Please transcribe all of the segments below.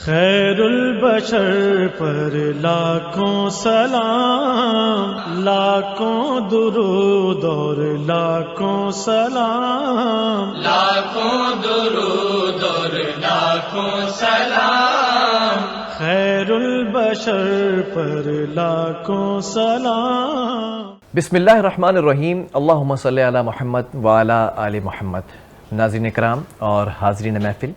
خیر البشر پر لاکھوں سلام، لاکھوں درود اور لاکھوں سلام، لاکھوں درود اور لاکھوں سلام، خیر البشر پر لاکھوں سلام۔ بسم اللہ الرحمن الرحیم، اللہم صلی علی محمد وعلی آل محمد۔ ناظرین کرام اور حاضرین محفل،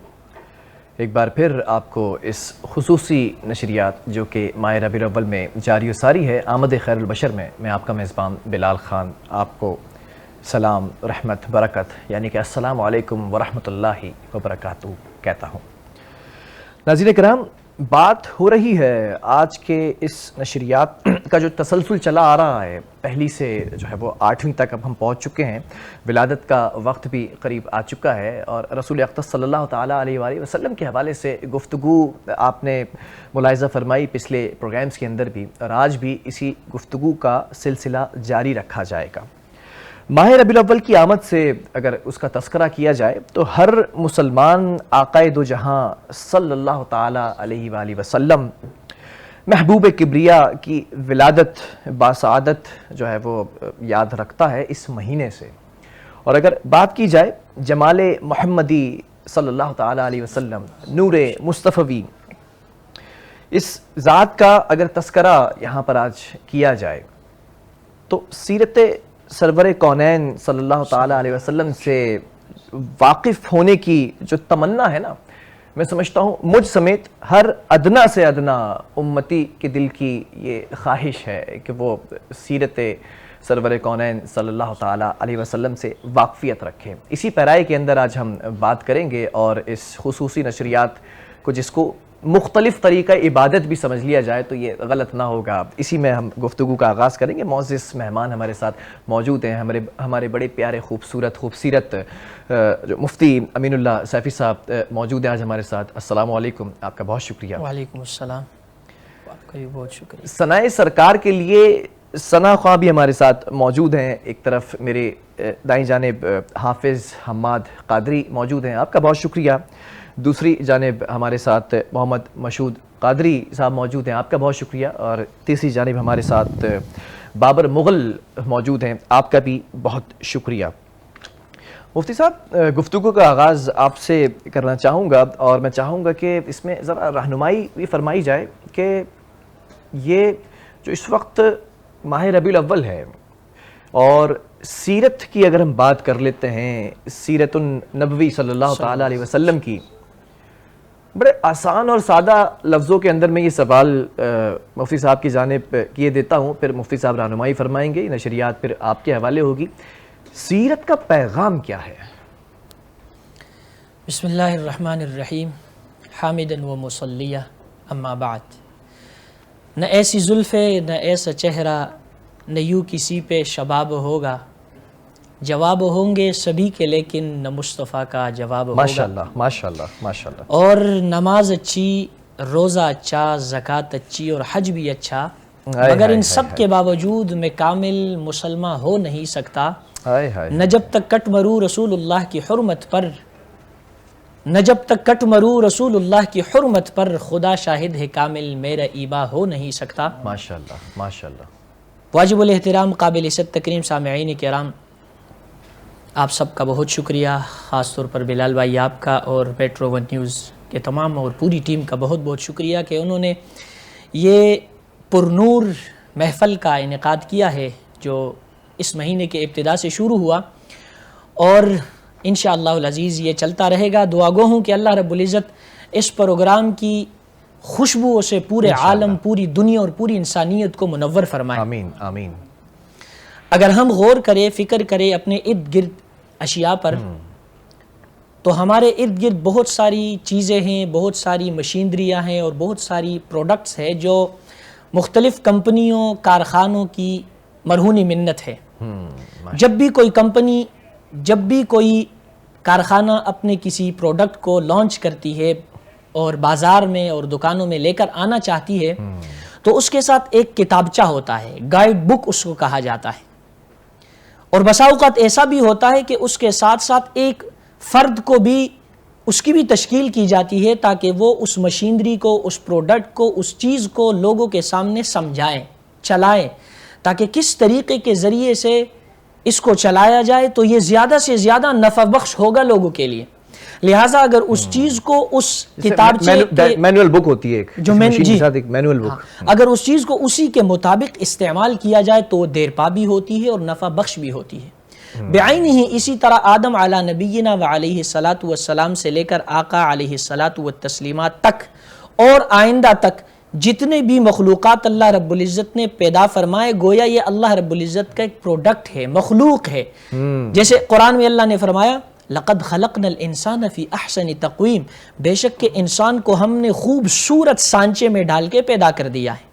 ایک بار پھر آپ کو اس خصوصی نشریات جو کہ ماہ ربیع الاول میں جاری و ساری ہے، آمد خیر البشر میں آپ کا میزبان بلال خان آپ کو سلام، رحمت، برکت یعنی کہ السلام علیکم ورحمۃ اللہ وبرکاتہ کہتا ہوں۔ ناظرین کرام، بات ہو رہی ہے آج کے اس نشریات کا جو تسلسل چلا آ رہا ہے، پہلی سے جو ہے وہ 8ویں تک اب ہم پہنچ چکے ہیں، ولادت کا وقت بھی قریب آ چکا ہے، اور رسول اقدس صلی اللہ تعالیٰ علیہ وآلہ وسلم کے حوالے سے گفتگو آپ نے ملاحظہ فرمائی پچھلے پروگرامز کے اندر بھی، اور آج بھی اسی گفتگو کا سلسلہ جاری رکھا جائے گا۔ ماہ ربیع الاول کی آمد سے اگر اس کا تذکرہ کیا جائے تو ہر مسلمان آقائے دو جہاں صلی اللہ تعالیٰ علیہ وآلہ وسلم محبوب کبریا کی ولادت باسعادت جو ہے وہ یاد رکھتا ہے اس مہینے سے۔ اور اگر بات کی جائے جمال محمدی صلی اللہ تعالیٰ علیہ وسلم، نور مصطفی، اس ذات کا اگر تذکرہ یہاں پر آج کیا جائے تو سیرت سرور کونین صلی اللہ تعالیٰ علیہ وسلم سے واقف ہونے کی جو تمنا ہے نا، میں سمجھتا ہوں مجھ سمیت ہر ادنا سے ادنا امتی کے دل کی یہ خواہش ہے کہ وہ سیرت سرور کونین صلی اللہ تعالیٰ علیہ وسلم سے واقفیت رکھیں۔ اسی پیرائی کے اندر آج ہم بات کریں گے، اور اس خصوصی نشریات کو جس کو مختلف طریقہ عبادت بھی سمجھ لیا جائے تو یہ غلط نہ ہوگا، اسی میں ہم گفتگو کا آغاز کریں گے۔ معزز مہمان ہمارے ساتھ موجود ہیں، ہمارے بڑے پیارے خوبصورت جو مفتی امین اللہ سیفی صاحب موجود ہیں آج ہمارے ساتھ۔ السلام علیکم، آپ کا بہت شکریہ۔ وعلیکم السلام، آپ کا بھی بہت شکریہ۔ ثنائے سرکار کے لیے ثنا خواں بھی ہمارے ساتھ موجود ہیں، ایک طرف میرے دائیں جانب حافظ حماد قادری موجود ہیں، آپ کا بہت شکریہ۔ دوسری جانب ہمارے ساتھ محمد مشہود قادری صاحب موجود ہیں، آپ کا بہت شکریہ۔ اور تیسری جانب ہمارے ساتھ بابر مغل موجود ہیں، آپ کا بھی بہت شکریہ۔ مفتی صاحب، گفتگو کا آغاز آپ سے کرنا چاہوں گا، اور میں چاہوں گا کہ اس میں ذرا رہنمائی بھی فرمائی جائے کہ یہ جو اس وقت ماہ ربیع الاول ہے، اور سیرت کی اگر ہم بات کر لیتے ہیں، سیرت النبوی صلی اللہ تعالیٰ علیہ وسلم کی، بڑے آسان اور سادہ لفظوں کے اندر میں یہ سوال مفتی صاحب کی جانب کیے دیتا ہوں، پھر مفتی صاحب رہنمائی فرمائیں گے، نشریات پھر آپ کے حوالے ہوگی۔ سیرت کا پیغام کیا ہے؟ بسم اللہ الرحمن الرحیم، حامداً و مصلیہ، اما بعد۔ نہ ایسی زلفیں، نہ ایسا چہرہ، نہ یوں کسی پہ شباب ہوگا، جواب ہوں گے سبھی کے لیکن نہ مصطفیٰ کا جواب ہوگا۔ ماشاءاللہ ماشاءاللہ ماشاءاللہ۔ اور نماز اچھی، روزہ اچھا، زکوٰۃ اچھی اور حج بھی اچھا، مگر ان سب کے باوجود میں کامل مسلمان ہو نہیں سکتا، نہ جب تک کٹ مروں رسول اللہ کی حرمت پر، نہ جب تک کٹ مروں رسول اللہ کی حرمت پر، خدا شاہد ہے کامل میرا ایبا ہو نہیں سکتا۔ ماشاءاللہ ماشاءاللہ۔ واجب الاحترام، قابل عزت تکریم سامعین کرام، آپ سب کا بہت شکریہ، خاص طور پر بلال بھائی آپ کا اور میٹرو ون نیوز کے تمام اور پوری ٹیم کا بہت بہت شکریہ کہ انہوں نے یہ پرنور محفل کا انعقاد کیا ہے جو اس مہینے کے ابتدا سے شروع ہوا، اور انشاءاللہ العزیز یہ چلتا رہے گا۔ دعا گو ہوں کہ اللہ رب العزت اس پروگرام کی خوشبوؤں سے پورے عالم، پوری دنیا اور پوری انسانیت کو منور فرمائے۔ آمین آمین۔ اگر ہم غور کریں، فکر کریں اپنے ارد گرد اشیاء پر، تو ہمارے ارد گرد بہت ساری چیزیں ہیں، بہت ساری مشینریاں ہیں اور بہت ساری پروڈکٹس ہیں جو مختلف کمپنیوں، کارخانوں کی مرہونی منت ہے۔ جب بھی کوئی کمپنی، جب بھی کوئی کارخانہ اپنے کسی پروڈکٹ کو لانچ کرتی ہے اور بازار میں اور دکانوں میں لے کر آنا چاہتی ہے، تو اس کے ساتھ ایک کتابچہ ہوتا ہے، گائیڈ بک اس کو کہا جاتا ہے، اور بسا اوقات ایسا بھی ہوتا ہے کہ اس کے ساتھ ساتھ ایک فرد کو بھی اس کی بھی تشکیل کی جاتی ہے تاکہ وہ اس مشینری کو، اس پروڈکٹ کو، اس چیز کو لوگوں کے سامنے سمجھائیں، چلائیں، تاکہ کس طریقے کے ذریعے سے اس کو چلایا جائے تو یہ زیادہ سے زیادہ نفع بخش ہوگا لوگوں کے لیے۔ لہٰذا اگر اس چیز کو اس کتابچے مینول بک ہوتی ہے ایک جو مشین کے ساتھ ایک مینول بک، اگر اس چیز کو اسی کے مطابق استعمال کیا جائے تو وہ دیرپا بھی ہوتی ہے اور نفع بخش بھی ہوتی ہے۔ بعین ہی اسی طرح آدم علی نبینا و علیہ الصلاۃ والسلام سے لے کر آقا علیہ الصلاۃ والتسلیمات تک اور آئندہ تک جتنے بھی مخلوقات اللہ رب العزت نے پیدا فرمائے، گویا یہ اللہ رب العزت کا ایک پروڈکٹ ہے، مخلوق ہے۔ جیسے قرآن میں اللہ نے فرمایا لَقَدْ خَلَقْنَا الْإِنسَانَ فِي أَحْسَنِ تَقْوِيمٍ، بے شک کہ انسان کو ہم نے خوبصورت سانچے میں ڈال کے پیدا کر دیا ہے۔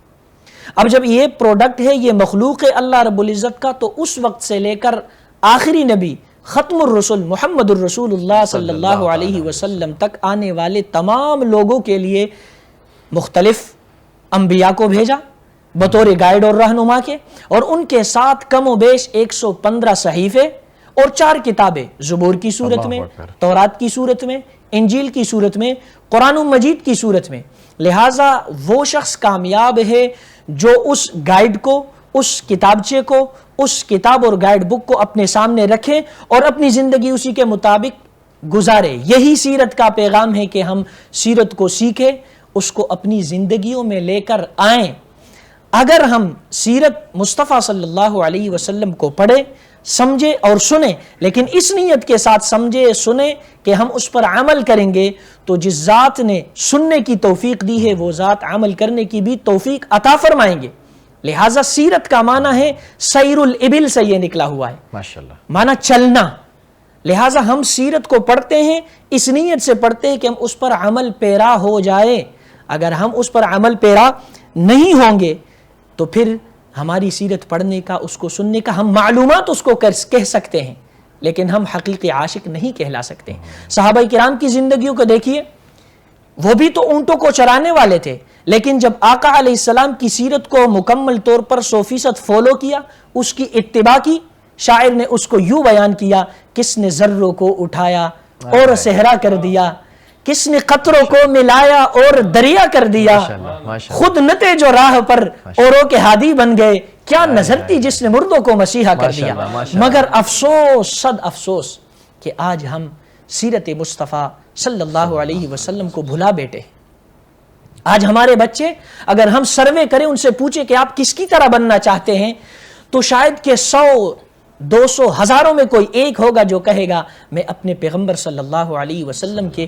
اب جب یہ پروڈکٹ ہے، یہ مخلوق ہے اللہ رب العزت کا، تو اس وقت سے لے کر آخری نبی ختم الرسل محمد الرسول اللہ صلی اللہ علیہ وسلم تک آنے والے تمام لوگوں کے لیے مختلف انبیاء کو بھیجا بطور گائیڈ اور رہنما کے، اور ان کے ساتھ کم و بیش 115 صحیفے اور 4 کتابیں، زبور کی صورت میں، تورات کی صورت میں، انجیل کی صورت میں، قرآن مجید کی صورت میں۔ لہٰذا وہ شخص کامیاب ہے جو اس گائیڈ کو، اس کتابچے کو، اس کتاب اور گائیڈ بک کو اپنے سامنے رکھے اور اپنی زندگی اسی کے مطابق گزارے۔ یہی سیرت کا پیغام ہے کہ ہم سیرت کو سیکھیں، اس کو اپنی زندگیوں میں لے کر آئیں۔ اگر ہم سیرت مصطفیٰ صلی اللہ علیہ وسلم کو پڑھیں، سمجھے اور سنیں، لیکن اس نیت کے ساتھ سمجھے سنیں کہ ہم اس پر عمل کریں گے، تو جس ذات نے سننے کی توفیق دی ہے وہ ذات عمل کرنے کی بھی توفیق عطا فرمائیں گے۔ لہٰذا سیرت کا معنی ہے سیر الابل سے یہ نکلا ہوا ہے، ماشاءاللہ، معنی چلنا۔ لہٰذا ہم سیرت کو پڑھتے ہیں، اس نیت سے پڑھتے ہیں کہ ہم اس پر عمل پیرا ہو جائے۔ اگر ہم اس پر عمل پیرا نہیں ہوں گے تو پھر ہماری سیرت پڑھنے کا، اس کو سننے کا، ہم معلومات اس کو کہہ سکتے ہیں لیکن ہم حقیقی عاشق نہیں کہلا سکتے۔ صحابہ کرام کی زندگیوں کو دیکھیے، وہ بھی تو اونٹوں کو چرانے والے تھے، لیکن جب آقا علیہ السلام کی سیرت کو مکمل طور پر 100% فالو کیا، اس کی اتباع کی، شاعر نے اس کو یوں بیان کیا، کس نے ذروں کو اٹھایا اور صحرا کر دیا، کس نے قطروں کو ملایا اور دریا کر دیا، خود نتے جو راہ پر اوروں کے ہادی بن گئے، کیا نظر تھی جس نے مردوں کو مسیحا کر دیا۔ مگر افسوس، صد افسوس کہ آج ہم سیرت مصطفیٰ صلی اللہ علیہ وسلم کو بھلا بیٹھے۔ آج ہمارے بچے، اگر ہم سروے کریں، ان سے پوچھیں کہ آپ کس کی طرح بننا چاہتے ہیں، تو شاید کہ 100 200 ہزاروں میں کوئی ایک ہوگا جو کہے گا میں اپنے پیغمبر صلی اللہ علیہ وسلم کے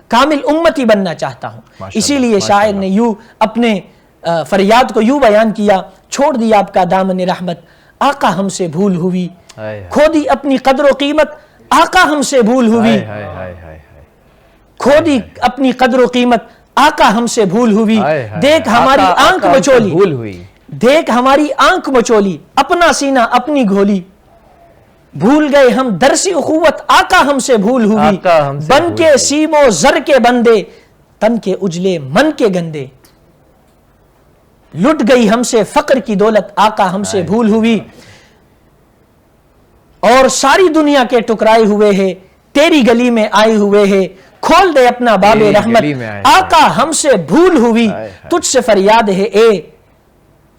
کامل امتی بننا چاہتا ہوں۔ اسی لیے شاعر نے یوں اپنے فریاد کو یوں بیان کیا، چھوڑ دیا آپ کا دامن رحمت، آقا ہم سے بھول ہوئی، کھو دی اپنی قدر و قیمت، آقا ہم سے بھول ہوئی، کھو دی اپنی قدر و قیمت، آقا ہم سے بھول ہوئی، دیکھ ہماری آنکھ مچولی، دیکھ ہماری آنکھ مچولی، اپنا سینہ اپنی گھولی، بھول گئے ہم درسی اخوت، آقا ہم سے بھول ہوئی، بن کے سیم و زر کے بندے، تن کے اجلے من کے گندے، لٹ گئی ہم سے فقر کی دولت، آقا ہم سے بھول ہوئی، اور ساری دنیا کے ٹکرائے ہوئے ہیں، تیری گلی میں آئے ہوئے ہیں، کھول دے اپنا باب رحمت، آقا ہم سے بھول ہوئی، تجھ سے فریاد ہے اے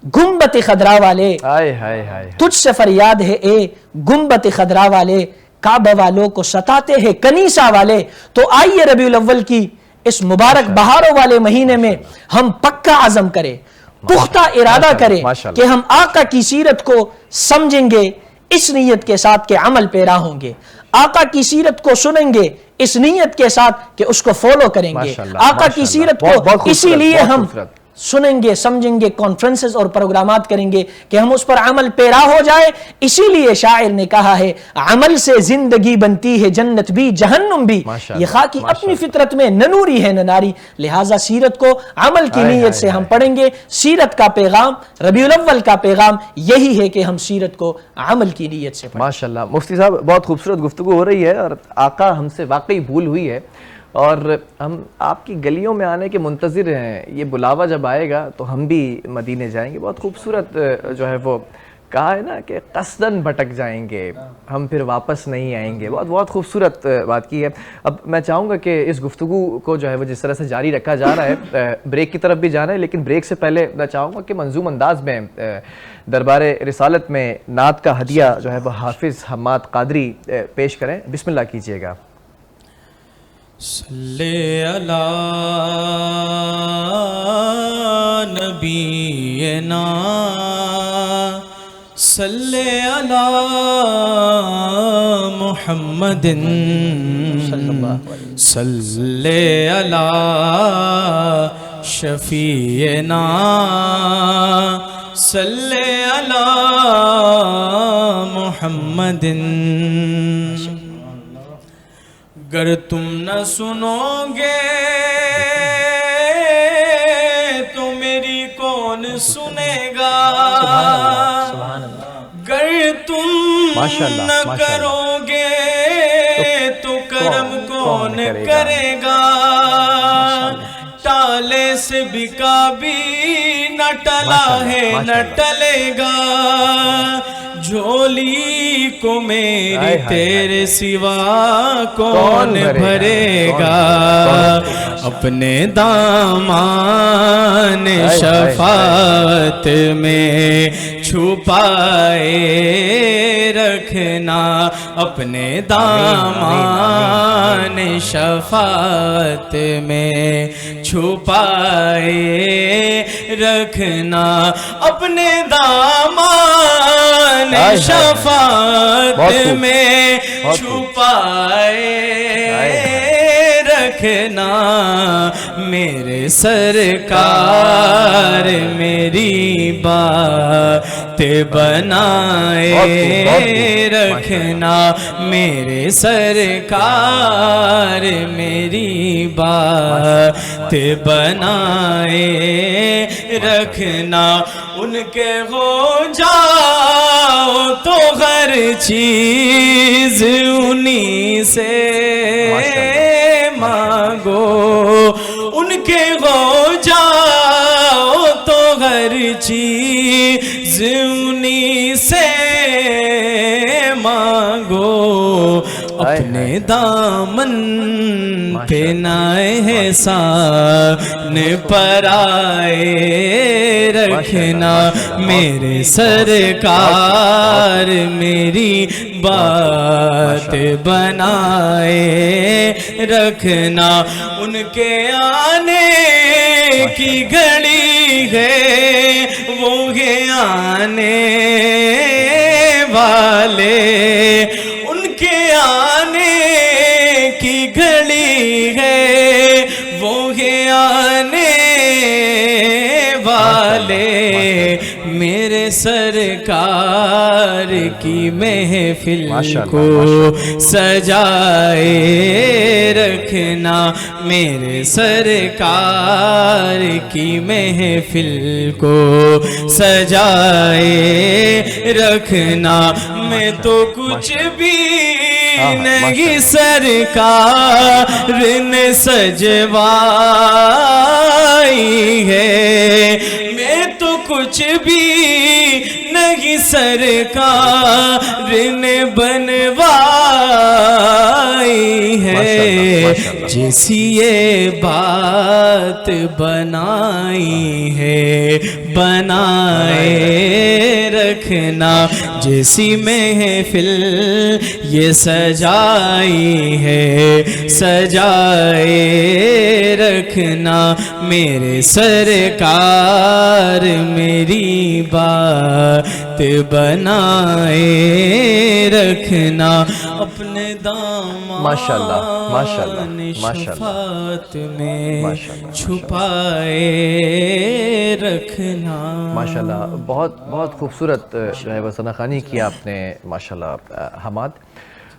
گنبد خضرا والے، تجھ سے فریاد ہے اے گنبد خضرا والے، کعبہ والوں کو ستاتے ہیں کنیسہ والے۔ تو آئیے ربیع الاول کی اس مبارک بہاروں والے مہینے میں ہم پکا عزم کریں، پختہ ارادہ کریں کہ ہم آقا کی سیرت کو سمجھیں گے، اس نیت کے ساتھ کہ عمل پیرا ہوں گے، آقا کی سیرت کو سنیں گے اس نیت کے ساتھ کہ اس کو فالو کریں گے، آقا کی سیرت کو اسی لیے ہم سنیں گے، سمجھیں گے، کانفرنسز اور پروگرامات کریں گے کہ ہم اس پر عمل پیرا ہو جائے۔ اسی لیے شاعر نے کہا ہے عمل سے زندگی بنتی ہے جنت بھی جہنم بھی، یہ خاکی اپنی فطرت میں نہ نوری ہے نہ ناری۔ لہٰذا سیرت کو عمل کی نیت سے ہم پڑھیں گے۔ سیرت کا پیغام، ربیع الاول کا پیغام یہی ہے کہ ہم سیرت کو عمل کی نیت سے پڑھیں۔ ماشاءاللہ مفتی صاحب، بہت خوبصورت گفتگو ہو رہی ہے، اور آقا ہم سے واقعی بھول ہوئی ہے، اور ہم آپ کی گلیوں میں آنے کے منتظر ہیں۔ یہ بلاوا جب آئے گا تو ہم بھی مدینے جائیں گے۔ بہت خوبصورت جو ہے وہ کہا ہے نا کہ قصداً بھٹک جائیں گے ہم پھر واپس نہیں آئیں گے. بہت بہت خوبصورت بات کی ہے. اب میں چاہوں گا کہ اس گفتگو کو جو ہے وہ جس طرح سے جاری رکھا جا رہا ہے, بریک کی طرف بھی جانا ہے, لیکن بریک سے پہلے میں چاہوں گا کہ منظوم انداز میں دربار رسالت میں نعت کا ہدیہ جو ہے وہ حافظ حماد قادری پیش کریں. بسم اللہ کیجئے گا. صلی علی نبینا صلی علی محمد صلی علی شفیعنا صلی علی محمد. گر تم نہ سنو گے تو میری کون سنے گا, گر تم نہ کرو گے تو کرم کون کرے گا, ٹالے سے بکا بھی نہ ٹلا ہے نہ ٹلے گا, جھولی کو میری تیرے سوا کون بھرے گا, اپنے دامان شفاعت میں چھپائے رکھنا, اپنے دامان شفاعت میں چھپائے رکھنا, اپنے دامان شفاعت میں چھپائے رکھنا, میرے سرکار میری بات بنائے رکھنا, میرے سرکار میری بات بنائے رکھنا, ان کے ہو جاؤ تو ہر چیز انہی سے مانگو, ان کے ہو جاؤ تو ہر چیز انہی سے مانگو, اپنے دامن پہ نہ احسان پرائے رکھنا, میرے سرکار میری بات بنائے رکھنا, ان کے آنے کی گھڑی ہے وہ ہے آنے والے, ان کے آنے کی گھڑی ہے وہ ہے آنے والے, میرے سرکار کی محفل کو سجائے رکھنا, میرے سرکار کی محفل کو سجائے رکھنا, میں تو کچھ بھی نہیں سرکار نے سجوائی ہے, میں تو کچھ بھی نہیں سرکار نے بنوائی ہے, جیسی یہ بات بنائی ہے بنائے رکھنا, جیسی محفل یہ سجائی ہے سجائے رکھنا, میرے سرکار میری بات بنائے رکھنا, اپنے دامان شفاعت میں چھپائے رکھنا. ماشاءاللہ, بہت بہت خوبصورت جو ہے وہ ثناخوانی کیا آپ نے ماشاءاللہ حماد.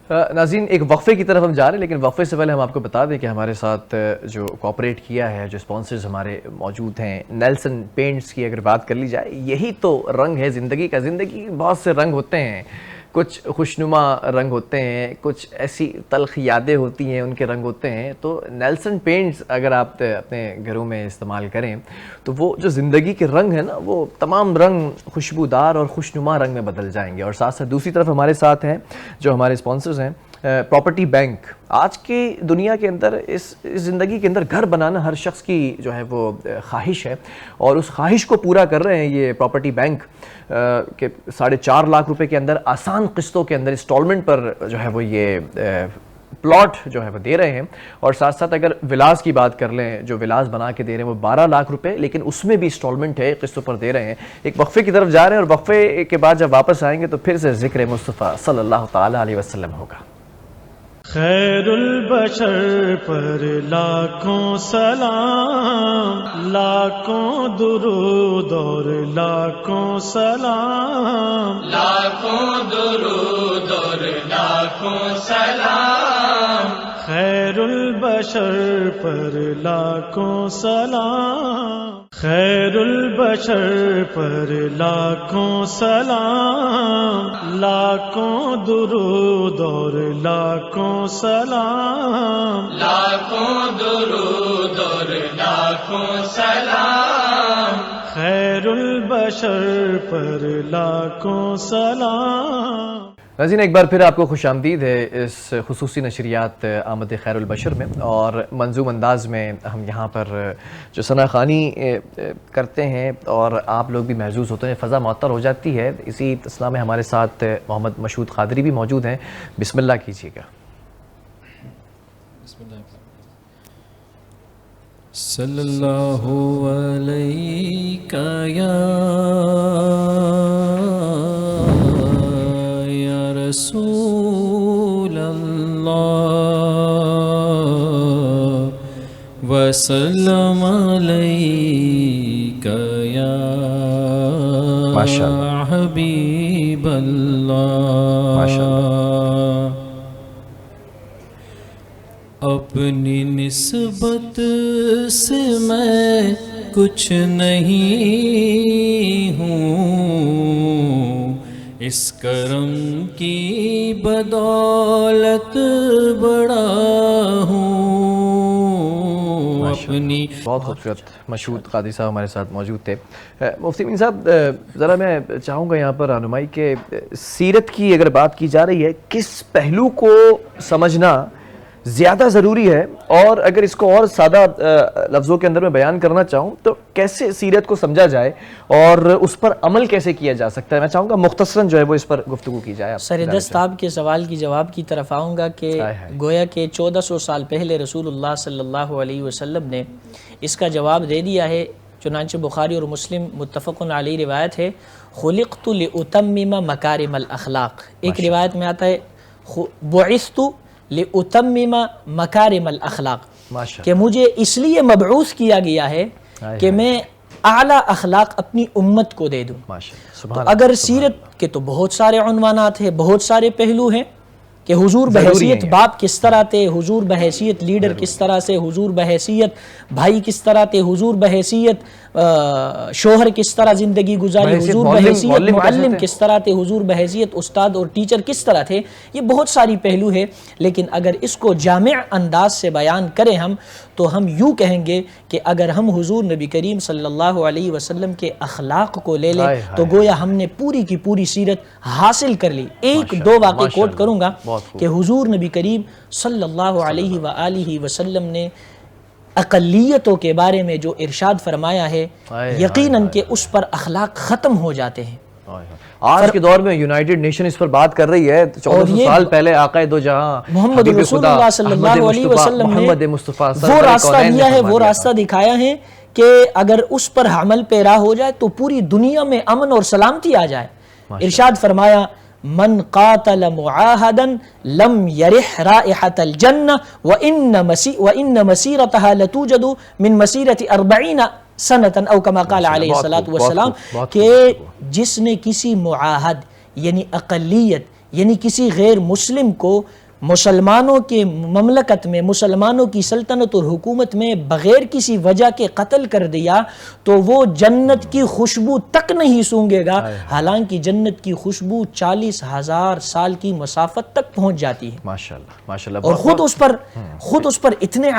ناظرین ایک وقفے کی طرف ہم جا رہے ہیں, لیکن وقفے سے پہلے ہم آپ کو بتا دیں کہ ہمارے ساتھ جو کوآپریٹ کیا ہے, جو سپانسرز ہمارے موجود ہیں, نیلسن پینٹس کی اگر بات کر لی جائے, یہی تو رنگ ہے زندگی کا. زندگی بہت سے رنگ ہوتے ہیں, کچھ خوشنما رنگ ہوتے ہیں، کچھ ایسی تلخ یادیں ہوتی ہیں، ان کے رنگ ہوتے ہیں. تو نیلسن پینٹس اگر آپ اپنے گھروں میں استعمال کریں تو وہ جو زندگی کے رنگ ہیں نا، وہ تمام رنگ خوشبودار اور خوشنما رنگ میں بدل جائیں گے. اور ساتھ ساتھ دوسری طرف ہمارے ساتھ ہیں جو ہمارے اسپانسرز ہیں پراپرٹی بینک. آج کی دنیا کے اندر اس زندگی کے اندر گھر بنانا ہر شخص کی جو ہے وہ خواہش ہے، اور اس خواہش کو پورا کر رہے ہیں یہ پراپرٹی بینک کہ 4.5 لاکھ روپے کے اندر آسان قسطوں کے اندر انسٹالمنٹ پر جو ہے وہ یہ پلاٹ جو ہے وہ دے رہے ہیں. اور ساتھ ساتھ اگر ولاز کی بات کر لیں، جو ولاز بنا کے دے رہے ہیں وہ 12 لاکھ روپے، لیکن اس میں بھی انسٹالمنٹ ہے، قسطوں پر دے رہے ہیں. ایک وقفے کی طرف جا رہے ہیں اور وقفے کے بعد جب واپس آئیں گے تو پھر سے ذکر مصطفیٰ صلی اللہ تعالی علیہ وسلم ہوگا. خیر البشر پر لاکھوں سلام، لاکھوں درود اور لاکھوں سلام، لاکھوں درود اور لاکھوں سلام. خیر البشر پر لاکھوں سلام، خیر البشر پر لاکھوں سلام، لاکھوں درود اور لاکھوں سلام، لاکھوں درود اور لاکھوں سلام. خیر البشر پر لاکھوں سلام. ناظرین ایک بار پھر آپ کو خوش آمدید ہے اس خصوصی نشریات آمد خیر البشر میں، اور منظوم انداز میں ہم یہاں پر جو ثنا خوانی کرتے ہیں اور آپ لوگ بھی محظوظ ہوتے ہیں، فضا معطر ہو جاتی ہے. اسی اسلام میں ہمارے ساتھ محمد مشہود قادری بھی موجود ہیں. بسم اللہ کیجیے گا. صلی اللہ علیہ یا رسول اللہ وسلم علیک یا حبیب اللہ. اپنی نسبت سے میں کچھ نہیں ہوں، اس کرم کی بدولت بڑا ہوں. اپنی بہت خوبصورت مشہود قادری صاحب ہمارے ساتھ موجود تھے. مفتی امین صاحب ذرا میں چاہوں گا یہاں پر رہنمائی کہ سیرت کی اگر بات کی جا رہی ہے، کس پہلو کو سمجھنا زیادہ ضروری ہے، اور اگر اس کو اور سادہ لفظوں کے اندر میں بیان کرنا چاہوں تو کیسے سیرت کو سمجھا جائے اور اس پر عمل کیسے کیا جا سکتا ہے؟ میں چاہوں گا مختصراً جو ہے وہ اس پر گفتگو کی جائے. سردست آپ کے سوال کی جواب کی طرف آؤں گا کہ گویا کہ 1400 سال پہلے رسول اللہ صلی اللہ علیہ وسلم نے اس کا جواب دے دیا ہے. چنانچہ بخاری اور مسلم متفق علیہ روایت ہے، خلقت لأتمم مکارم الاخلاق. ایک روایت میں آتا ہے بعثت لأتمم مکارم الاخلاق، کہ مجھے اس لیے مبعوث کیا گیا ہے کہ میں اعلیٰ اخلاق اپنی امت کو دے دوں. تو اگر سیرت کے تو بہت سارے عنوانات ہیں، بہت سارے پہلو ہیں کہ حضور بحیثیت باپ کس طرح تھے، حضور بحیثیت لیڈر کس طرح سے، حضور بحیثیت بھائی کس طرح تھے، حضور بحیثیت شوہر کس طرح زندگی گزاری، حضور بحیثیت معلم کس طرح تھے، حضور بحیثیت استاد اور ٹیچر کس طرح تھے. یہ بہت ساری پہلو ہے، لیکن اگر اس کو جامع انداز سے بیان کریں ہم تو ہم یوں کہیں گے کہ اگر ہم حضور نبی کریم صلی اللہ علیہ وسلم کے اخلاق کو لے لیں تو گویا ہم نے پوری کی پوری سیرت حاصل کر لی. ایک دو واقعے کوٹ کروں گا کہ حضور نبی کریم صلی اللہ علیہ وآلہ وسلم نے اقلیتوں کے بارے میں جو ارشاد فرمایا ہے، یقیناً کہ اس پر اخلاق ختم ہو جاتے ہیں. آج کے دور میں یونائیٹڈ نیشن اس پر بات کر رہی ہے. 1400 سال پہلے آقا دو جہاں محمد رسول اللہ صلی اللہ علیہ وسلم نے وہ راستہ دیا ہے، وہ راستہ دکھایا ہے کہ اگر اس پر عمل پیرا ہو جائے تو پوری دنیا میں امن اور سلامتی آ جائے. ارشاد فرمایا من قاتل معاہدا لم یرح رائحة الجنہ وإن مسیرتها لتوجد من مسیرت 40 سنتا او کما قال علیہ السلام، کہ جس نے کسی معاہد یعنی اقلیت یعنی کسی غیر مسلم کو مسلمانوں کے مملکت میں، مسلمانوں کی سلطنت اور حکومت میں بغیر کسی وجہ کے قتل کر دیا تو وہ جنت کی خوشبو تک نہیں سونگے گا، حالانکہ جنت کی خوشبو 40,000 سال کی مسافت تک پہنچ جاتی ہے۔ ماشاءاللہ ماشاءاللہ، اور خود اس پر اتنے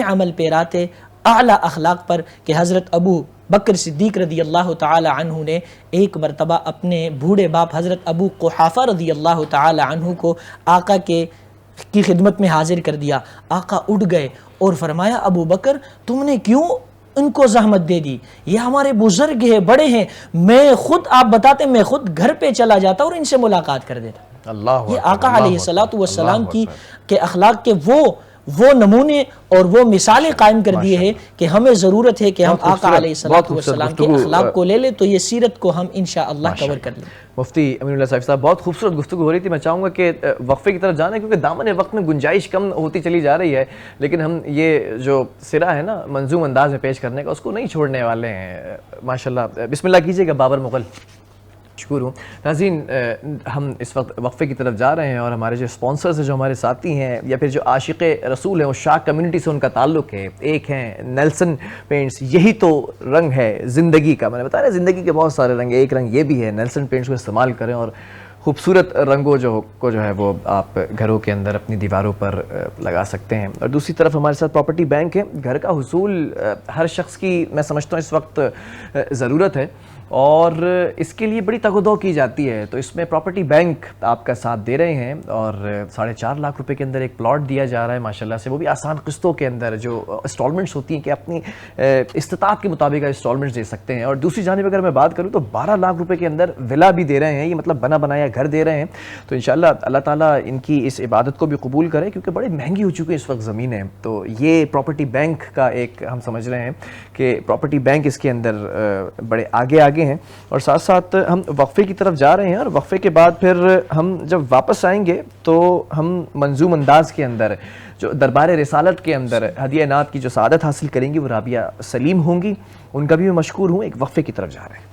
عمل پیرا تھے اعلیٰ اخلاق پر کہ حضرت ابو بکر صدیق رضی اللہ تعالی عنہ نے ایک مرتبہ اپنے بوڑھے باپ حضرت ابو قحافہ رضی اللہ تعالی عنہ کو آقا کی خدمت میں حاضر کر دیا۔ آقا اٹھ گئے اور فرمایا ابو بکر تم نے کیوں ان کو زحمت دے دی، یہ ہمارے بزرگ ہیں، بڑے ہیں، میں خود آپ بتاتے میں خود گھر پہ چلا جاتا اور ان سے ملاقات کر دیتا۔ اللہ یہ آقا علیہ السلام کی کے اخلاق کے وہ نمونے اور وہ مثالیں قائم کر دیے ہیں کہ ہمیں ضرورت ہے کہ ہم آقا علیہ السلام کے اخلاق کو لے لیں، تو یہ سیرت کو ہم انشاءاللہ کور کر لیں۔ مفتی امین اللہ صاحب صاحب، بہت خوبصورت گفتگو ہو رہی تھی۔ میں چاہوں گا کہ وقفے کی طرف جانا، کیونکہ دامن وقت میں گنجائش کم ہوتی چلی جا رہی ہے، لیکن ہم یہ جو سرا ہے نا منظوم انداز میں پیش کرنے کا، اس کو نہیں چھوڑنے والے ہیں ماشاءاللہ۔ بسم اللہ کیجئے گا بابر مغل۔ شکر ہوں ناظرین، ہم اس وقت وقفے کی طرف جا رہے ہیں اور ہمارے جو اسپانسرز ہیں، جو ہمارے ساتھی ہیں یا پھر جو عاشق رسول ہیں، وہ شاک کمیونٹی سے ان کا تعلق ہے۔ ایک ہیں نیلسن پینٹس، یہی تو رنگ ہے زندگی کا۔ میں نے بتایا زندگی کے بہت سارے رنگ، ایک رنگ یہ بھی ہے۔ نیلسن پینٹس کو استعمال کریں اور خوبصورت رنگوں کو جو ہے وہ آپ گھروں کے اندر اپنی دیواروں پر لگا سکتے ہیں۔ اور دوسری طرف ہمارے ساتھ پراپرٹی بینک ہے۔ گھر کا حصول ہر شخص کی میں سمجھتا ہوں اس وقت ضرورت ہے، اور اس کے لیے بڑی تگ و دو کی جاتی ہے، تو اس میں پراپرٹی بینک آپ کا ساتھ دے رہے ہیں اور 4.5 لاکھ روپے کے اندر ایک پلاٹ دیا جا رہا ہے ماشاءاللہ سے، وہ بھی آسان قسطوں کے اندر، جو انسٹالمنٹس ہوتی ہیں کہ اپنی استطاعت کے مطابق انسٹالمنٹس دے سکتے ہیں۔ اور دوسری جانب اگر میں بات کروں تو 12 لاکھ روپے کے اندر ولا بھی دے رہے ہیں، یہ مطلب بنا بنایا گھر دے رہے ہیں۔ تو انشاءاللہ اللہ تعالیٰ ان کی اس عبادت کو بھی قبول کرے، کیونکہ بڑے مہنگی ہو چکی ہے اس وقت زمینیں، تو یہ پراپرٹی بینک کا ایک ہم سمجھ رہے ہیں کہ پراپرٹی بینک اس کے اندر بڑے آگے ہیں۔ اور ساتھ ساتھ ہم وقفے کی طرف جا رہے ہیں، اور وقفے کے بعد پھر ہم جب واپس آئیں گے تو ہم منظوم انداز کے اندر جو دربار رسالت کے اندر ہدیہ نعت کی جو سعادت حاصل کریں گی وہ رابعہ سلیم ہوں گی، ان کا بھی میں مشکور ہوں۔ ایک وقفے کی طرف جا رہے ہیں۔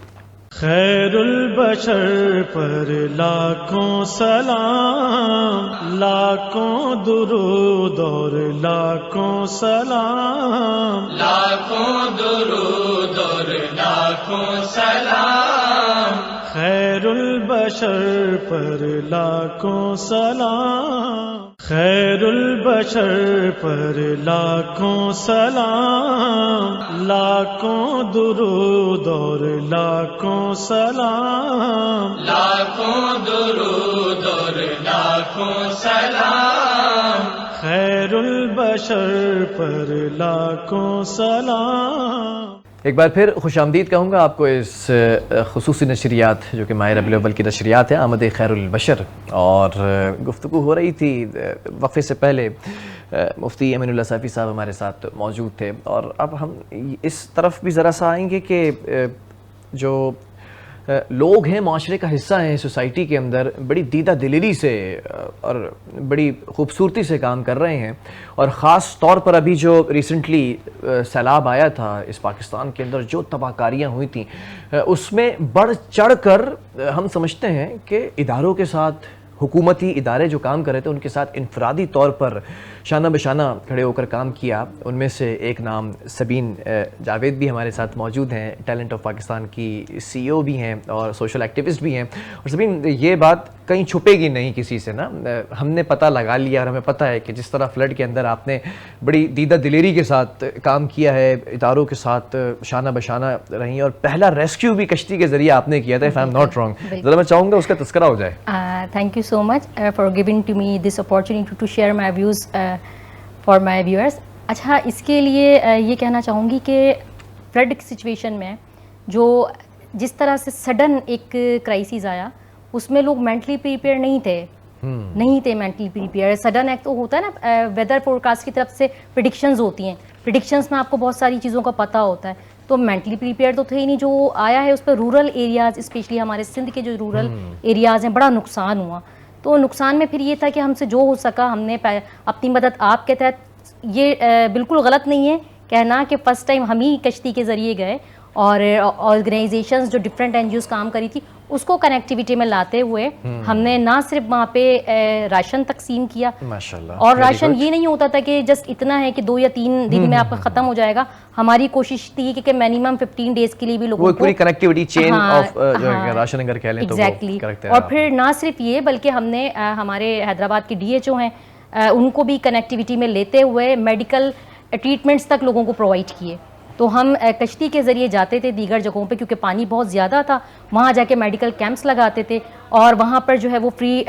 خیر البشر پر لاکھوں سلام، لاکھوں درود اور لاکھوں سلام، لاکھوں درود اور لاکھوں سلام، خیر البشر پر لاکھوں سلام، خیر البشر پر لاکھوں سلام، لاکھوں درود اور لاکھوں سلام، لاکھوں درود اور لاکھوں سلام، خیر البشر پر لاکھوں سلام۔ ایک بار پھر خوش آمدید کہوں گا آپ کو اس خصوصی نشریات جو کہ ماہ ربیع الاول کی نشریات ہیں، آمد خیر البشر، اور گفتگو ہو رہی تھی وقفے سے پہلے۔ مفتی امین اللہ صافی صاحب ہمارے ساتھ موجود تھے، اور اب ہم اس طرف بھی ذرا سا آئیں گے کہ جو لوگ ہیں، معاشرے کا حصہ ہیں سوسائٹی کے اندر، بڑی دیدہ دلیری سے اور بڑی خوبصورتی سے کام کر رہے ہیں، اور خاص طور پر ابھی جو ریسنٹلی سیلاب آیا تھا اس پاکستان کے اندر، جو تباہ کاریاں ہوئی تھیں، اس میں بڑھ چڑھ کر ہم سمجھتے ہیں کہ اداروں کے ساتھ، حکومتی ادارے جو کام کر رہے تھے ان کے ساتھ انفرادی طور پر شانہ بشانہ کھڑے ہو کر کام کیا۔ ان میں سے ایک نام سبین جاوید بھی ہمارے ساتھ موجود ہیں، ٹیلنٹ آف پاکستان کی سی او بھی ہیں اور سوشل ایکٹیوسٹ بھی ہیں۔ اور سبین، یہ بات کہیں چھپے گی نہیں کسی سے نا، ہم نے پتہ لگا لیا، اور ہمیں پتہ ہے کہ جس طرح فلڈ کے اندر آپ نے بڑی دیدہ دلیری کے ساتھ کام کیا ہے، اداروں کے ساتھ شانہ بشانہ رہی، اور پہلا ریسکیو بھی کشتی کے ذریعے آپ نے کیا تھا، if I'm not wrong۔ ذرا میں چاہوں گا اس کا تذکرہ ہو جائے۔ Thank you so much for giving to me this opportunity to share my views for my viewers۔ اچھا، اس کے لیے یہ کہنا چاہوں گی کہ فلڈ کی سچویشن میں جو جس طرح سے سڈن ایک کرائسس آیا، اس میں لوگ مینٹلی پریپیئر نہیں تھے مینٹلی پریپیئر۔ سڈن ایک تو ہوتا ہے نا، ویدر فور کاسٹ کی طرف سے پریڈکشنز ہوتی ہیں، پریڈکشنز میں آپ کو بہت ساری چیزوں کا پتہ ہوتا ہے، تو مینٹلی پریپیئر تو تھے ہی نہیں۔ جو آیا ہے اس پہ رورل ایریاز، اسپیشلی ہمارے سندھ کے جو رورل ایریاز ہیں، بڑا نقصان ہوا۔ تو نقصان میں پھر یہ تھا کہ ہم سے جو ہو سکا ہم نے اپنی مدد آپ کے تحت، یہ بالکل غلط نہیں ہے کہنا کہ فرسٹ ٹائم ہم ہی کشتی کے ذریعے گئے، اور آرگنائزیشنز جو ڈفرینٹ این جی اوز کام کری تھی اس کو کنیکٹیوٹی میں لاتے ہوئے ہم نے نہ صرف وہاں پہ راشن تقسیم کیا, ماشاءاللہ, اور راشن یہ نہیں ہوتا تھا کہ جسٹ اتنا ہے کہ 2 یا 3 دن میں آپ کا ختم ہو جائے گا. ہماری کوشش تھی کہ منیمم 15 ڈیز کے لیے بھی لوگوں وہ کو پوری کنیکٹیوٹی چین آف جو ہے راشن اگر کہہ لیں تو ایگزیکٹلی. وہ اور پھر نہ صرف یہ بلکہ ہم نے ہمارے حیدرآباد کے DHO ہیں ان کو بھی کنیکٹیوٹی میں لیتے ہوئے میڈیکل ٹریٹمنٹس تک لوگوں کو پرووائڈ کیے. تو ہم کشتی کے ذریعے جاتے تھے دیگر جگہوں پہ, کیونکہ پانی بہت زیادہ تھا, وہاں جا کے میڈیکل کیمپس لگاتے تھے اور وہاں پر جو ہے وہ فری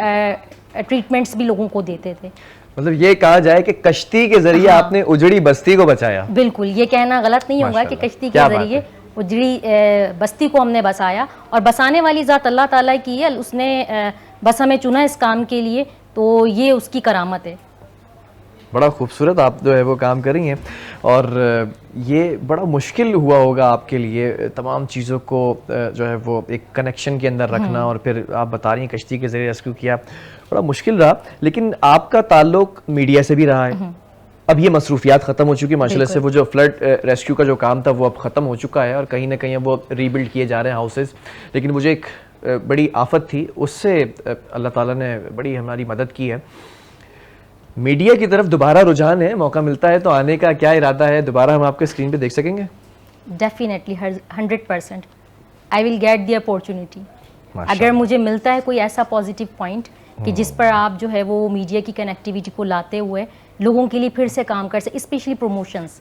ٹریٹمنٹس بھی لوگوں کو دیتے تھے. مطلب یہ کہا جائے کہ کشتی کے ذریعے آپ نے اجڑی بستی کو بچایا. بالکل, یہ کہنا غلط نہیں ہوگا کہ کشتی کے ذریعے اجڑی بستی کو ہم نے بسایا, اور بسانے والی ذات اللہ تعالیٰ کی ہے, اس نے بس ہمیں چنا اس کام کے لیے, تو یہ اس کی کرامت ہے. بڑا خوبصورت آپ جو ہے وہ کام کر رہی ہیں, اور یہ بڑا مشکل ہوا ہوگا آپ کے لیے تمام چیزوں کو جو ہے وہ ایک کنیکشن کے اندر رکھنا, اور پھر آپ بتا رہی ہیں کشتی کے ذریعے ریسکیو کیا, بڑا مشکل رہا. لیکن آپ کا تعلق میڈیا سے بھی رہا ہے, اب یہ مصروفیات ختم ہو چکی ہیں ماشاءاللہ سے, وہ جو فلڈ ریسکیو کا جو کام تھا وہ اب ختم ہو چکا ہے, اور کہیں نہ کہیں اب وہ ری بلڈ کیے جا رہے ہیں ہاؤسز. لیکن مجھے ایک بڑی آفت تھی, اس سے اللہ تعالیٰ نے بڑی ہماری مدد کی ہے. میڈیا کی طرف دوبارہ رجحان ہے, موقع ملتا ہے تو آنے کا کیا ارادہ ہے؟ دوبارہ ہم آپ کے اسکرین پہ دیکھ سکیں گے؟ Definitely 100% I will get the opportunity. اگر مجھے ملتا ہے کوئی ایسا پازیٹیو پوائنٹ کہ جس پر آپ جو ہے وہ میڈیا کی کنیکٹیوٹی کو لاتے ہوئے لوگوں کے لیے پھر سے کام کر سکیں, اسپیشلی پروموشنز,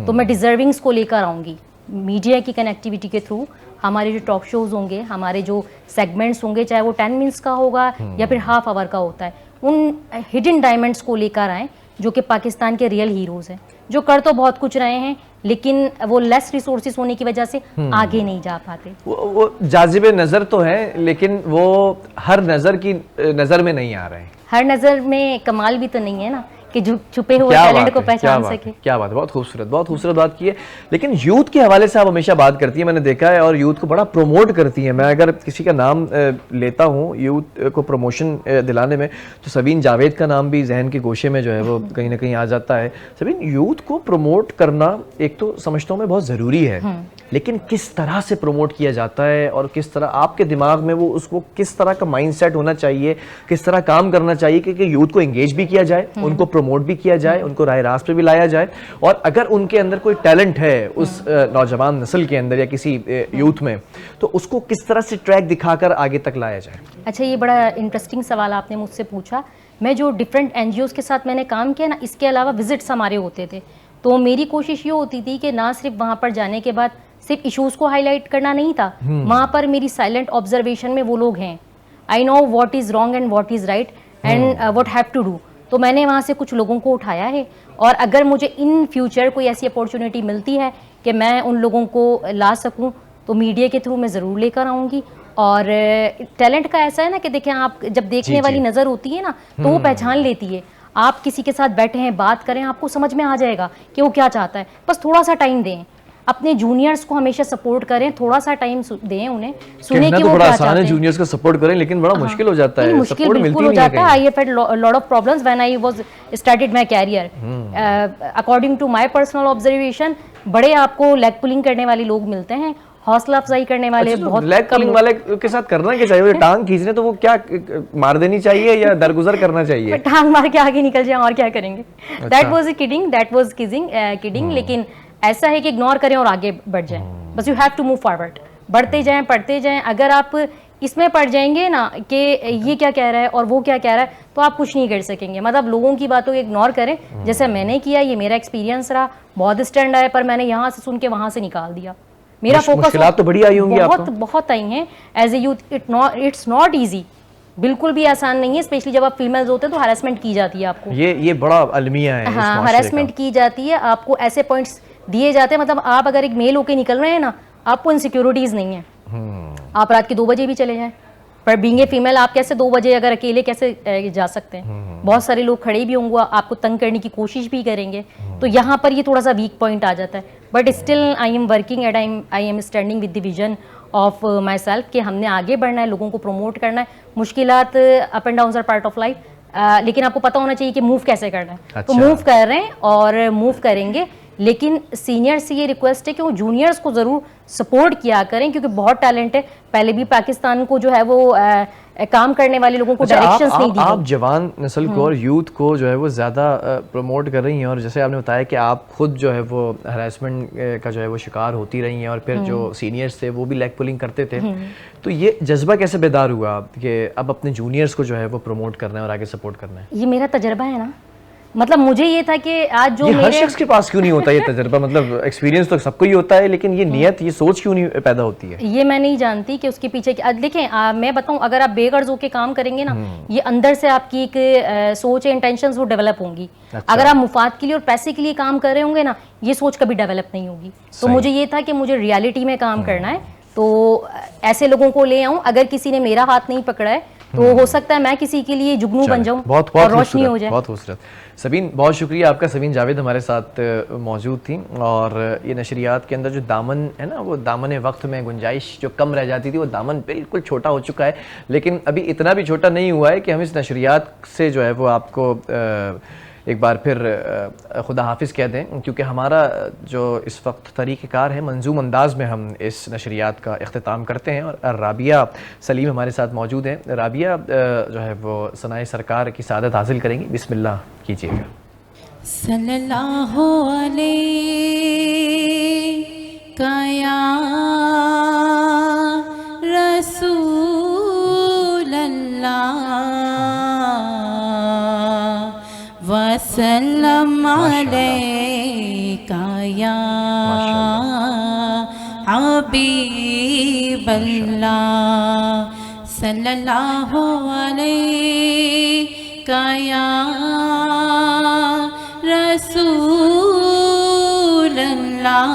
تو میں ڈیزرونگس کو لے کر آؤں گی. میڈیا کی کنیکٹیوٹی کے تھرو ہمارے جو ٹاک شوز ہوں گے, ہمارے جو سیگمنٹس ہوں گے, چاہے وہ 10 منٹس کا ہوگا یا پھر ہاف آور کا ہوتا ہے, ان ہڈن ڈائمنڈس کو لے کر آئیں جو کہ پاکستان کے ریئل ہیروز ہیں, جو کر تو بہت کچھ رہے ہیں لیکن وہ لیس ریسورسز ہونے کی وجہ سے آگے نہیں جا پاتے. وہ جاذب نظر تو ہیں لیکن وہ ہر نظر کی نظر میں نہیں آ رہے ہیں. ہر نظر میں کمال بھی تو نہیں ہے نا کہ چھپے ہوئے ٹیلنٹ کو پہچان سکے. کیا بات ہے, بہت خوبصورت بات کی ہے. لیکن یوتھ کے حوالے سے آپ ہمیشہ بات کرتی ہیں, میں نے دیکھا ہے, اور یوتھ کو بڑا پروموٹ کرتی ہیں. میں اگر کسی کا نام لیتا ہوں یوتھ کو پروموشن دلانے میں تو سبین جاوید کا نام بھی ذہن کے گوشے میں جو ہے وہ کہیں نہ کہیں آ جاتا ہے. سبین, یوتھ کو پروموٹ کرنا ایک تو سمجھتا ہوں میں بہت ضروری ہے, لیکن کس طرح سے پروموٹ کیا جاتا ہے, اور کس طرح آپ کے دماغ میں وہ اس کو کس طرح کا مائنڈ سیٹ ہونا چاہیے, کس طرح کام کرنا چاہیے کہ یوتھ کو انگیج بھی کیا جائے, ان کو پروموٹ بھی کیا جائے, ان کو راہ راست پہ بھی لایا جائے, اور اگر ان کے اندر کوئی ٹیلنٹ ہے اس نوجوان نسل کے اندر یا کسی یوتھ میں تو اس کو کس طرح سے ٹریک دکھا کر آگے تک لایا جائے. اچھا, یہ بڑا انٹرسٹنگ سوال آپ نے مجھ سے پوچھا. میں جو ڈفرینٹ NGOs کے ساتھ میں نے کام کیا نا, اس کے علاوہ وزٹس ہمارے ہوتے تھے, تو میری کوشش یہ ہوتی تھی کہ نہ صرف وہاں پر جانے کے بعد صرف ایشوز کو ہائی لائٹ کرنا نہیں تھا, وہاں پر میری سائلنٹ آبزرویشن میں وہ لوگ ہیں, I know what is wrong and what is right and what have to do. تو میں نے وہاں سے کچھ لوگوں کو اٹھایا ہے, اور اگر مجھے ان فیوچر کوئی ایسی اپورچونیٹی ملتی ہے کہ میں ان لوگوں کو لا سکوں تو میڈیا کے تھرو میں ضرور لے کر آؤں گی. اور ٹیلنٹ کا ایسا ہے نا کہ دیکھیں, آپ جب دیکھنے والی نظر ہوتی ہے نا تو وہ پہچان لیتی ہے. آپ کسی کے ساتھ بیٹھے ہیں, بات کریں, آپ کو سمجھ میں آ جائے گا کہ وہ کیا چاہتا ہے. بس تھوڑا سا ٹائم دیں, اپنے جونیئرز کو ہمیشہ سپورٹ کریں, تھوڑا سا ٹائم دیں انہیں, سنیں کہ وہ کیا چاہتے ہیں. جونیئرز کو سپورٹ کریں, لیکن بڑا مشکل ہو جاتا ہے, مشکل بالکل ہو جاتا ہے. I have had lot of problems when I was started my career. According to my personal observation, بڑے آپ کو لیگ پولنگ کرنے والے لوگ ملتے ہیں, حوصلہ افزائی کرنے والے بہت. لیگ پولنگ والے کے ساتھ کرنا کیا چاہیے؟ ٹانگ کھینچنے تو وہ کیا مار دینی چاہیے یا درگزر کرنا چاہیے؟ ٹانگ مار کے آگے نکل جائیں اور کیا کریں گے. That was kidding, that was kidding. لیکن ایسا ہے کہ اگنور کریں اور آگے بڑھ جائیں. بس you have to move forward, بڑھتے جائیں, پڑھتے جائیں. اگر آپ اس میں پڑ جائیں گے نا کہ یہ کیا کہہ رہا ہے اور وہ کیا کہہ رہا ہے تو آپ کچھ نہیں کر سکیں گے. مطلب لوگوں کی باتوں کو اگنور کریں, جیسے میں نے کیا. یہ میرا ایکسپیرینس رہا, بہت اسٹینڈ آیا, پر میں نے یہاں سے سن کے وہاں سے نکال دیا. میرا فوکس مشکلات تو بڑی آئی ہوں گی آپ کو. بہت آئی ہیں. As a youth it's not easy, بالکل بھی آسان نہیں ہے, اسپیشلی جب آپ فیمیلز ہوتے ہیں تو ہراسمنٹ کی جاتی ہے آپ کو. یہ بڑا المیہ ہے. ہاں, ہراسمنٹ کی جاتی ہے, آپ کو ایسے پوائنٹس دیے جاتے ہیں. مطلب آپ اگر ایک میل ہو کے نکل رہے ہیں نا, آپ کو انسیکیورٹیز نہیں ہیں. آپ رات کے 2 بجے بھی چلے جائیں, پر بینگ اے فیمیل آپ کیسے 2 بجے اگر اکیلے کیسے جا سکتے ہیں؟ بہت سارے لوگ کھڑے بھی ہوں گے, آپ کو تنگ کرنے کی کوشش بھی کریں گے. تو یہاں پر یہ تھوڑا سا ویک پوائنٹ آ جاتا ہے. But still I am working and I am standing with the vision of my self کہ ہم نے آگے بڑھنا ہے, لوگوں کو پروموٹ کرنا ہے. مشکلات up and downs are part of life, لیکن آپ کو پتہ ہونا چاہیے کہ موو کیسے کرنا ہے. تو موو کر رہے ہیں اور موو کریں گے. لیکن سینئر سے یہ ریکویسٹ ہے کہ وہ جونیئرس کو ضرور سپورٹ کیا کریں کیونکہ بہت ٹیلنٹ ہے. پہلے بھی پاکستان کو جو ہے وہ کام کرنے والے لوگوں کو ڈائریکشنز نہیں دی. آپ جوان نسل کو اور یوتھ کو جو ہے وہ زیادہ پروموٹ کر رہی ہیں, اور جیسے آپ نے بتایا کہ آپ خود جو ہے وہ ہراسمنٹ کا جو ہے وہ شکار ہوتی رہی ہیں, اور پھر جو سینئرس تھے وہ بھی لیگ پولنگ کرتے تھے, تو یہ جذبہ کیسے بیدار ہوا کہ اب اپنے جونیئرس کو جو ہے وہ پروموٹ کرنا ہے اور آگے سپورٹ کرنا ہے؟ یہ میرا تجربہ ہے نا, مطلب مجھے یہ تھا کہ آج جو ہر شخص کے پاس کیوں نہیں ہوتا یہ تجربہ, مطلب ایکسپیرینس تو سب کو ہی ہوتا ہے, لیکن یہ نیت, یہ سوچ کیوں نہیں پیدا ہوتی ہے؟ یہ میں نہیں جانتی کہ اس کے پیچھے دیکھیں میں بتاؤں, اگر آپ بے غرض ہو کے کام کریں گے نا, یہ اندر سے آپ کی ایک سوچ ہے, انٹینشنز وہ ڈیولپ ہوں گی. اگر آپ مفاد کے لیے اور پیسے کے لیے کام کر رہے ہوں گے نا, یہ سوچ کبھی ڈیولپ نہیں ہوگی. تو مجھے یہ تھا کہ مجھے ریالٹی میں کام کرنا ہے, تو ایسے لوگوں کو لے آؤں. اگر کسی نے میرا ہاتھ نہیں پکڑا ہے تو ہو سکتا ہے میں کسی کے لیے جگنو بن جاؤں اور روشنی ہو جائے. بہت خوبصورت. سبین, بہت شکریہ آپ کا. سبین جاوید ہمارے ساتھ موجود تھیں, اور یہ نشریات کے اندر جو دامن ہے نا, وہ دامن وقت میں گنجائش جو کم رہ جاتی تھی, وہ دامن بالکل چھوٹا ہو چکا ہے. لیکن ابھی اتنا بھی چھوٹا نہیں ہوا ہے کہ ہم اس نشریات سے جو ہے وہ آپ کو ایک بار پھر خدا حافظ کہہ دیں, کیونکہ ہمارا جو اس وقت طریقہ کار ہے, منظوم انداز میں ہم اس نشریات کا اختتام کرتے ہیں. اور رابعہ سلیم ہمارے ساتھ موجود ہیں. رابعہ جو ہے وہ ثنائے سرکار کی سعادت حاصل کریں گی. بسم اللہ کیجیے گا. صلی اللہ علیہ یا رسول اللہ وسلم علیکہ یا حبیب اللہ صلی اللہ علیکہ یا رسول اللہ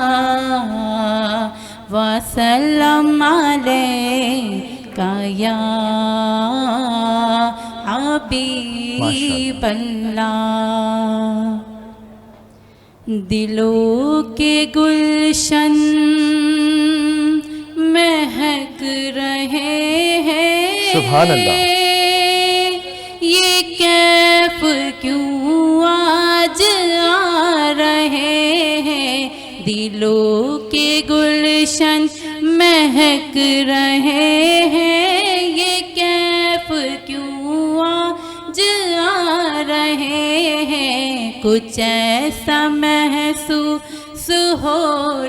وسلم علیکہ یا حبیب اللہ. دلوں کے گلشن مہک رہے ہیں, سبحان اللہ. یہ کیف کیوں آج آ رہے ہیں, دلوں کے گلشن مہک رہے ہیں, یہ کیف کیوں آج آ رہے ہیں. کچھ ایسا محسوس ہو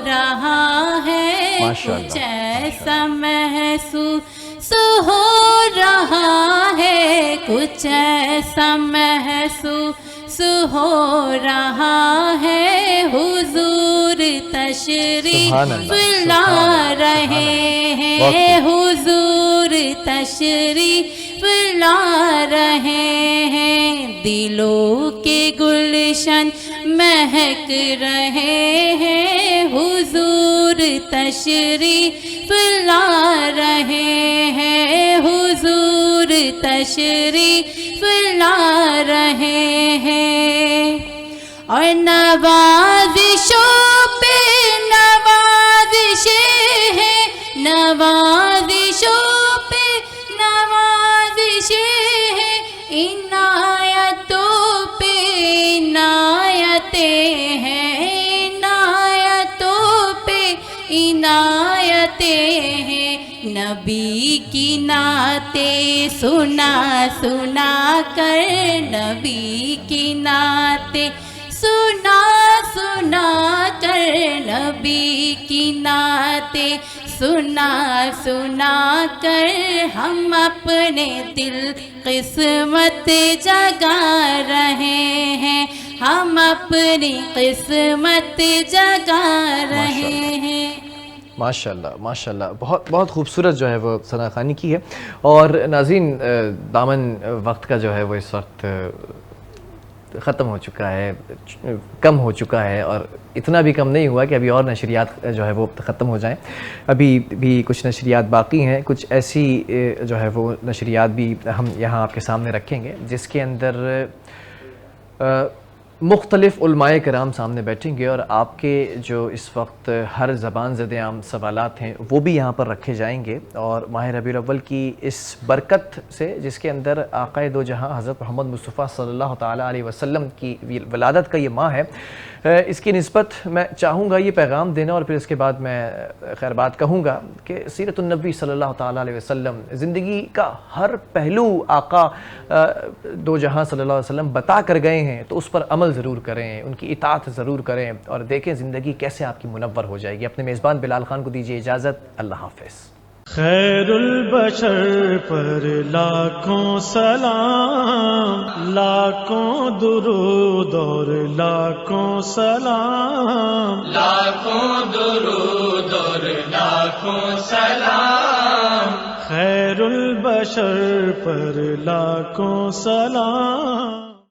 رہا ہے, کچھ ایسا محسوس ہو رہا ہے, کچھ ایسا محسوس ہو رہا ہے. حضور تشریف لا رہے ہیں, حضور تشریف لا رہے ہیں. دلوں کے گلشن مہک رہے ہیں, حضور تشریف لا رہے ہیں, حضور تشریف لا رہے ہیں. اور نوازشوں پہ نوازشیں ہیں, نوازشوں پہ نوازشیں ہیں, عنایتوں پہ عنایتیں ہیں, عنایتوں پہ عنایتیں ہیں. نبی کی نعتیں سنا سنا کر, نبی کی نعتیں سنا سنا کر, نبی کی نعتیں سنا سنا کر, ہم اپنے دل قسمت جگا رہے ہیں, ہم اپنی قسمت جگا رہے ہیں. ماشاءاللہ ماشاءاللہ, بہت بہت خوبصورت جو ہے وہ ثنا خوانی کی ہے. اور ناظرین, دامن وقت کا جو ہے وہ اس وقت ختم ہو چکا ہے, کم ہو چکا ہے, اور اتنا بھی کم نہیں ہوا کہ ابھی اور نشریات جو ہے وہ ختم ہو جائیں. ابھی بھی کچھ نشریات باقی ہیں, کچھ ایسی جو ہے وہ نشریات بھی ہم یہاں آپ کے سامنے رکھیں گے جس کے اندر مختلف علماء کرام سامنے بیٹھیں گے, اور آپ کے جو اس وقت ہر زبان زد عام سوالات ہیں وہ بھی یہاں پر رکھے جائیں گے. اور ماہ ربیع الاول کی اس برکت سے, جس کے اندر آقائے دو جہاں حضرت محمد مصطفیٰ صلی اللہ تعالیٰ علیہ وسلم کی ولادت کا یہ ماہ ہے, اس کی نسبت میں چاہوں گا یہ پیغام دینا، اور پھر اس کے بعد میں خیر بات کہوں گا کہ سیرت النبی صلی اللہ تعالیٰ علیہ وسلم، زندگی کا ہر پہلو آقا دو جہاں صلی اللہ علیہ وسلم بتا کر گئے ہیں، تو اس پر عمل ضرور کریں، ان کی اطاعت ضرور کریں، اور دیکھیں زندگی کیسے آپ کی منور ہو جائے گی۔ اپنے میزبان بلال خان کو دیجیے اجازت، اللہ حافظ۔ خیر البشر پر لاکھوں سلام، لاکھوں درود اور لاکھوں سلام، لاکھوں درود اور لاکھوں سلام، خیر البشر پر لاکھوں سلام۔